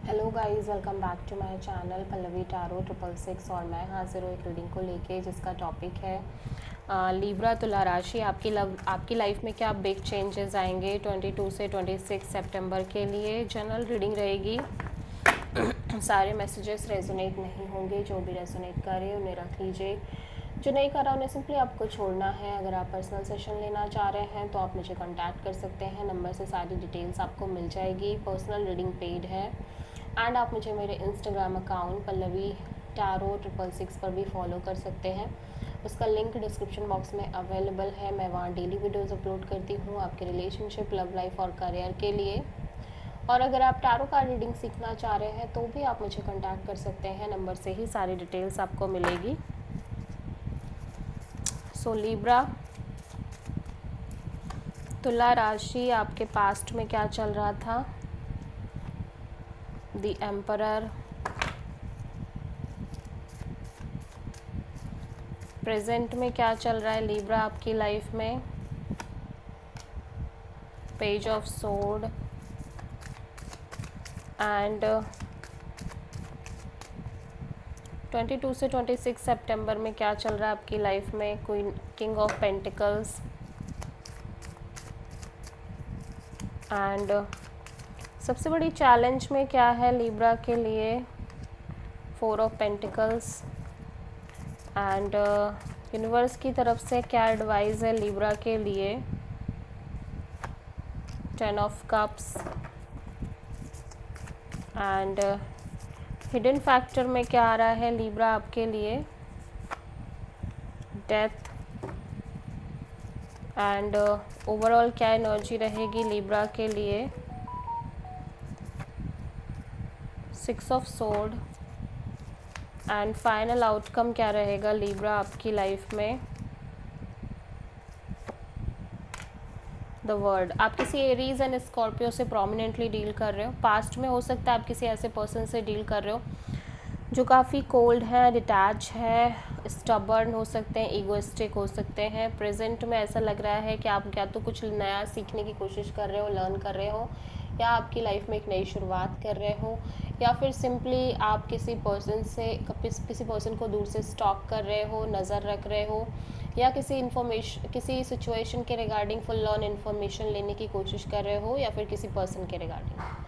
Hello guys, welcome back to my channel Pallavi Tarot 666। और मैं हाजिर हूँ एक रीडिंग को लेके जिसका टॉपिक है लीब्रा तुला राशि। आपकी लाइफ में क्या बिग चेंजेस आएंगे 22 से 26 सितंबर के लिए। जनरल रीडिंग रहेगी। सारे मैसेजेस रेजोनेट नहीं होंगे, जो भी रेजोनेट करे उन्हें रख लीजिए, जो नहीं करा उन्हें सिंपली आपको छोड़ना है। अगर आप पर्सनल सेशन लेना चाह रहे हैं तो आप मुझे कांटेक्ट कर सकते हैं, नंबर से सारी डिटेल्स आपको मिल जाएगी। पर्सनल रीडिंग पेड है एंड आप मुझे मेरे इंस्टाग्राम अकाउंट पल्लवी टारो 666 पर भी फॉलो कर सकते हैं। उसका लिंक डिस्क्रिप्शन बॉक्स में अवेलेबल है। मैं वहाँ डेली वीडियोज़ अपलोड करती हूँ आपके रिलेशनशिप, लव लाइफ और करियर के लिए। और अगर आप टारो का रीडिंग सीखना चाह रहे हैं तो भी आप मुझे कांटेक्ट कर सकते हैं, नंबर से ही सारी डिटेल्स आपको मिलेगी। सो लीब्रा तुला राशि, आपके पास्ट में क्या चल रहा था? द एम्परर, प्रेजेंट में क्या चल रहा है लीब्रा आपकी लाइफ में? पेज ऑफ सोर्ड एंड 22 से 26 सितंबर में क्या चल रहा है आपकी लाइफ में? Queen, king of pentacles and सबसे बड़ी चैलेंज में क्या है लीब्रा के लिए? 4 ऑफ पेंटिकल्स एंड यूनिवर्स की तरफ से क्या एडवाइस है लीब्रा के लिए? 10 of cups and hidden factor में क्या आ रहा है लीब्रा आपके लिए? डेथ एंड ओवरऑल क्या एनर्जी रहेगी लीब्रा के लिए? 6 of sword and final outcome क्या रहेगा लीब्रा आपकी लाइफ में? The word. आप किसी एरीज एंड स्कॉर्पियो से प्रोमिनेंटली डील कर रहे हो। पास्ट में हो सकता है आप किसी ऐसे पर्सन से डील कर रहे हो जो काफ़ी कोल्ड है, डिटैच है, स्टबर्न हो सकते हैं, ईगोइस्टिक हो सकते हैं। प्रेजेंट में ऐसा लग रहा है कि आप या तो कुछ नया सीखने की कोशिश कर रहे हो, लर्न कर रहे हो, या आपकी लाइफ में एक नई शुरुआत कर रहे हो, या फिर सिंपली आप किसी पर्सन से किसी पर्सन को दूर से स्टॉक कर रहे हो, नज़र रख रहे हो, या किसी सिचुएशन के रिगार्डिंग फुल ऑन इन्फॉर्मेशन लेने की कोशिश कर रहे हो, या फिर किसी पर्सन के रिगार्डिंग।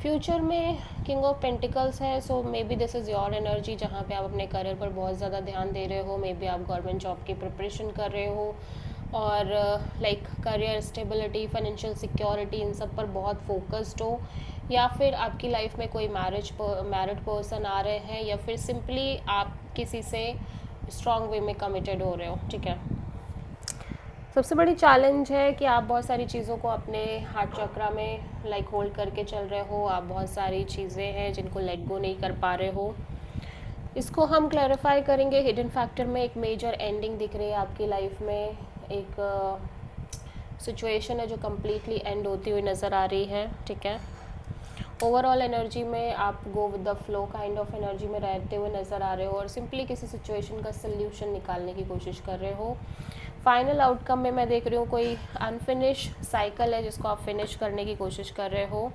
फ्यूचर में किंग ऑफ पेंटिकल्स है, so maybe this is your energy जहाँ पे आप अपने करियर पर बहुत ज़्यादा ध्यान दे रहे हो। मे बी आप गवर्नमेंट जॉब की प्रिपरेशन कर रहे हो और like career stability, financial security, इन सब पर बहुत फोकस्ड हो, या फिर आपकी लाइफ में कोई मैरिड पर्सन आ रहे हैं, या फिर सिंपली आप किसी से स्ट्रॉन्ग वे में कमिटेड हो रहे हो। ठीक है, सबसे बड़ी चैलेंज है कि आप बहुत सारी चीज़ों को अपने हार्ट चक्रा में लाइक होल्ड करके चल रहे हो। आप बहुत सारी चीज़ें हैं जिनको लेट गो नहीं कर पा रहे हो। इसको हम क्लैरिफाई करेंगे। हिडन फैक्टर में एक मेजर एंडिंग दिख रही है आपकी लाइफ में। एक सिचुएशन है जो कम्प्लीटली एंड होती हुई नज़र आ रही है। ठीक है, ओवरऑल एनर्जी में आप go with the flow kind of energy में रहते हुए नज़र आ रहे हो और सिंपली किसी सिचुएशन का सल्यूशन निकालने की कोशिश कर रहे हो। फाइनल आउटकम में मैं देख रही हूँ कोई अनफिनिश साइकिल है जिसको आप फिनिश करने की कोशिश कर रहे हो।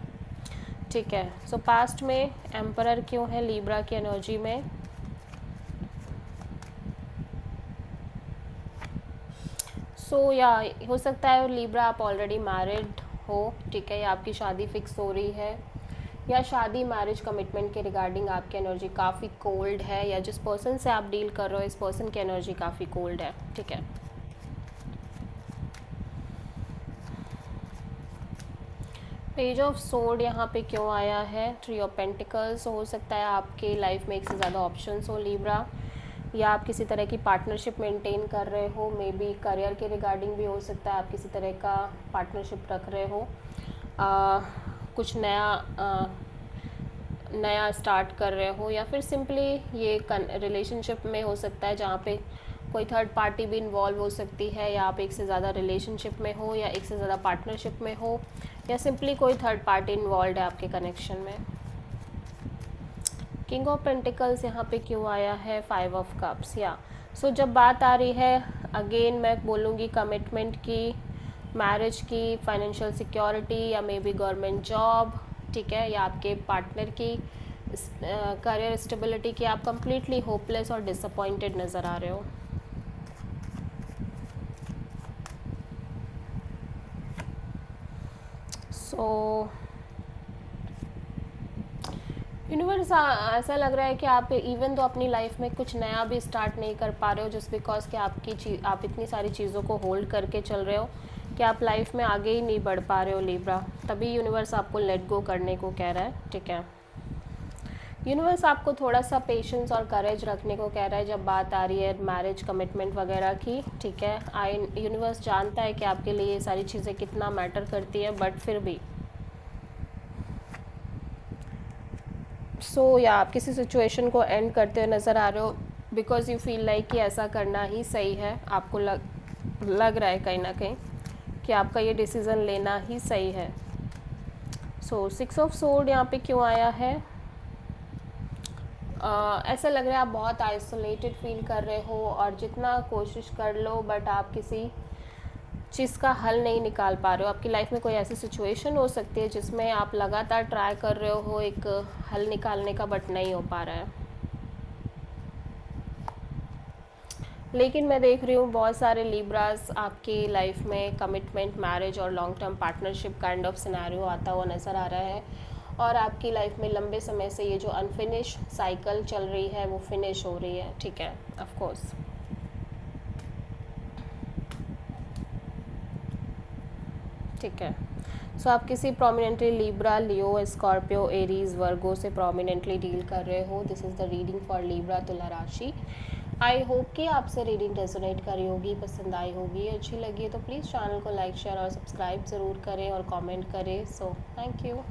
ठीक है, सो पास्ट में एम्परर क्यों है लीब्रा की एनर्जी में? सो या हो सकता है लीब्रा आप ऑलरेडी मैरिड हो। ठीक है, या आपकी शादी फिक्स हो रही है, या शादी मैरिज कमिटमेंट के रिगार्डिंग आपकी एनर्जी काफ़ी कोल्ड है, या जिस पर्सन से आप डील कर रहे हो इस पर्सन की एनर्जी काफ़ी कोल्ड है। ठीक है, पेज ऑफ सोर्ड यहाँ पे क्यों आया है? 3 ऑफ पेंटिकल्स। हो सकता है आपके लाइफ में एक से ज़्यादा ऑप्शंस हो लीब्रा, या आप किसी तरह की पार्टनरशिप मेंटेन कर रहे हो। मे बी करियर के रिगार्डिंग भी हो सकता है आप किसी तरह का पार्टनरशिप रख रहे हो। कुछ नया स्टार्ट कर रहे हो, या फिर सिंपली ये रिलेशनशिप में हो सकता है जहाँ पे कोई थर्ड पार्टी भी इन्वॉल्व हो सकती है, या आप एक से ज़्यादा रिलेशनशिप में हो, या एक से ज़्यादा पार्टनरशिप में हो, या सिंपली कोई थर्ड पार्टी इन्वॉल्व है आपके कनेक्शन में। किंग ऑफ पेंटिकल्स यहाँ पे क्यों आया है? 5 ऑफ कप्स। या सो जब बात आ रही है अगेन मैं बोलूँगी कमिटमेंट की, मैरिज की, फाइनेंशियल सिक्योरिटी, या मे बी गवर्नमेंट जॉब, ठीक है, या आपके पार्टनर की करियर स्टेबिलिटी की आप कंप्लीटली होपलेस और डिसअपॉइंटेड नज़र आ रहे हो। सो यूनिवर्स ऐसा लग रहा है कि आप इवन तो अपनी लाइफ में कुछ नया भी स्टार्ट नहीं कर पा रहे हो, जस्ट बिकॉज कि आप इतनी सारी चीज़ों को होल्ड करके चल रहे हो कि आप लाइफ में आगे ही नहीं बढ़ पा रहे हो लिब्रा। तभी यूनिवर्स आपको लेट गो करने को कह रहा है, ठीक है। यूनिवर्स आपको थोड़ा सा पेशेंस और करेज रखने को कह रहा है जब बात आ रही है मैरिज कमिटमेंट वगैरह की, ठीक है। यूनिवर्स जानता है कि आपके लिए ये सारी चीज़ें कितना मैटर करती है, बट फिर भी या आप किसी सिचुएशन को एंड करते हुए नज़र आ रहे हो बिकॉज यू फील लाइक कि ऐसा करना ही सही है। आपको लग रहा है कहीं ना कहीं कि आपका ये डिसीज़न लेना ही सही है। सिक्स ऑफ सोर्ड यहाँ पे क्यों आया है? ऐसा लग रहा है आप बहुत आइसोलेटेड फील कर रहे हो और जितना कोशिश कर लो बट आप किसी चीज़ का हल नहीं निकाल पा रहे हो। आपकी लाइफ में कोई ऐसी सिचुएशन हो सकती है जिसमें आप लगातार ट्राई कर रहे हो एक हल निकालने का, बट नहीं हो पा रहा है। लेकिन मैं देख रही हूँ बहुत सारे लिब्रास आपकी लाइफ में कमिटमेंट, मैरिज और long term partnership kind of scenario आता हुआ नज़र आ रहा है और आपकी लाइफ में लंबे समय से ये जो अनफिनिश साइकिल चल रही है वो फिनिश हो रही है, ठीक है, ऑफ कोर्स। ठीक है। आप किसी प्रोमिनेंटली लिब्रा, लियो, स्कॉर्पियो, एरीज, वर्गो से प्रोमिनेंटली डील कर रहे हो। This is the reading for Libra तुला राशि। आई होप कि आपसे रीडिंग रेजोनेट करी होगी, पसंद आई होगी, अच्छी लगी है तो प्लीज़ चैनल को लाइक, शेयर और सब्सक्राइब ज़रूर करें और कमेंट करें। Thank you.